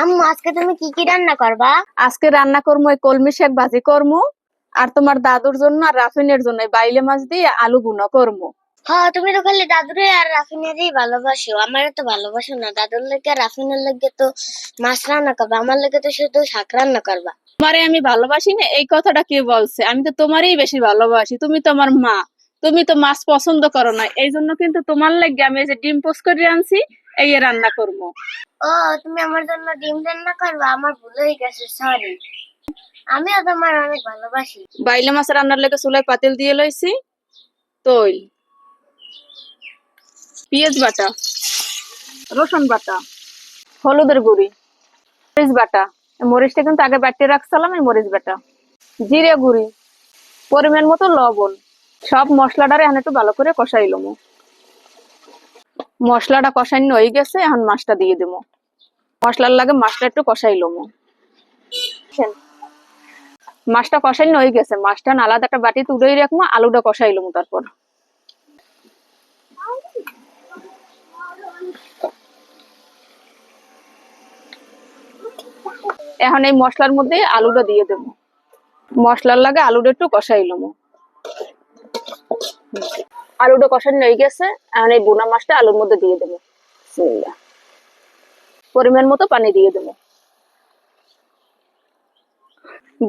আম্মু আজকে তুমি কি কি রান্না করবা? আজকে রান্না করবো এই কলমি শাক ভাজি করবো, আর তোমার দাদুর জন্য আর রাফিনের জন্য এই বাইলে মাছ দিয়ে আলু ভুনা করবো। হ্যাঁ, তুমি তো খালি দাদুরে আর রাফিনেরই ভালোবাসো, আমার তো ভালোবাসো না। দাদুর লেগে আর রাফিনের লেগে তো মাছ রান্না করবা, আমার লেগে তো শুধু শাক রান্না করবা। তোমারে আমি ভালোবাসি না এই কথাটা কে বলছে? আমি তো তোমারই বেশি ভালোবাসি, তুমি তো আমার মা। তুমি তো মাছ পছন্দ করো না, এই জন্য কিন্তু তোমার লাগে আমি এই যে ডিম পোস্ট করে আনছি, এই রান্না করবো। ও, তুমি আমার জন্য ডিম রান্না করবা? আমার ভুল হয়ে গেছে, সরি। আমিও তোমার অনেক ভালোবাসি। বাইলে মাছ রান্নার লেগে চুলায় পাতিল দিয়ে লইছি, তৈল, পেঁয়াজ বাটা, রসুন বাটা, হলুদের গুঁড়ি, মরিচ বাটা। মরিচটা কিন্তু আগে বাটিয়ে রাখছিলাম, এই মরিচ বাটা, জিরে গুঁড়ি, পরিমাণ মতো লবণ। সব মশলাটারে এখন একটু ভালো করে কষাইলো। মশলাটা কষাইনো হয়ে গেছে, এখন মাছটা দিয়ে দেবো। মশলার লাগে মাছটা একটু কষাইলো। মাছটা কষাইনো হয়ে গেছে, মাছটা আলাদা একটা বাটি তুলেই রাখবো, আলুটা কষাইলো। তারপর এখন এই মশলার মধ্যে আলুটা দিয়ে দেবো। মশলার লাগে আলুটা একটু কষাইলো। আলুটা কষানো হয়ে গেছে, এখন এই বোনা মাছটা আলুর মধ্যে দিয়ে দেবো। পরিমাণ মতো পানি দিয়ে দেবো।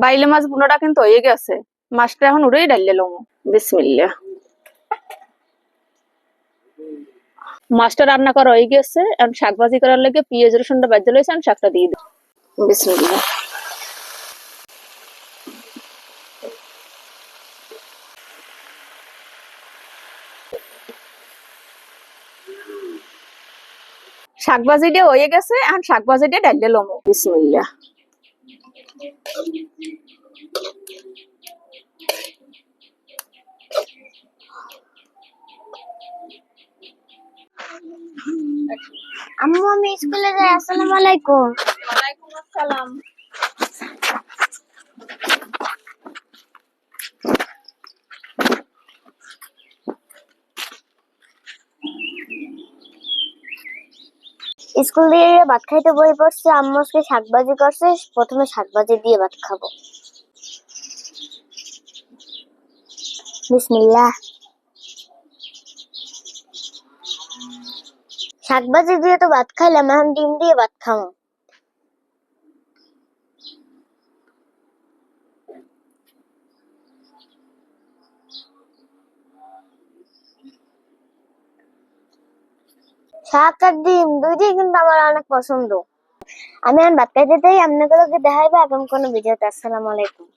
বাইলে মাছ বোনাটা কিন্তু হয়ে গেছে, মাছটা এখন উড়েই ডালিয়ে লমো। বিসমিল্লাহ। মাছটা রান্না করা হয়ে গেছে, এখন শাক ভাজি করার লাগে পেঁয়াজ রসুনটা বাজতে লইছে, এখন শাকটা দিয়ে দেবো। বিসমিল্লাহ। শাক ভাজিটা হয়ে গেছে, এখন শাক ভাজিটা ডালিয়ে লমো। বিসমিল্লাহ। আম্মু আমি স্কুলে যাই। আসসালামু আলাইকুম। ওয়ালাইকুম আসসালাম। স্কুল দিয়ে ভাত খাইতে বই পড়ছে, আম্মু আজকে শাকভাজি করছে। প্রথমে শাকভাজি দিয়ে ভাত খাবো। বিসমিল্লাহ। শাকভাজি দিয়ে তো ভাত খাইলাম, এখন ডিম দিয়ে ভাত খাবো। শাক আর ডিম দুইটাই কিন্তু আমার অনেক পছন্দ। আমি এখন ভাত খাইতে চাই, আপনাদেরকে দেখাইবো এখন কোনো ভিডিওতে। আসসালামু আলাইকুম।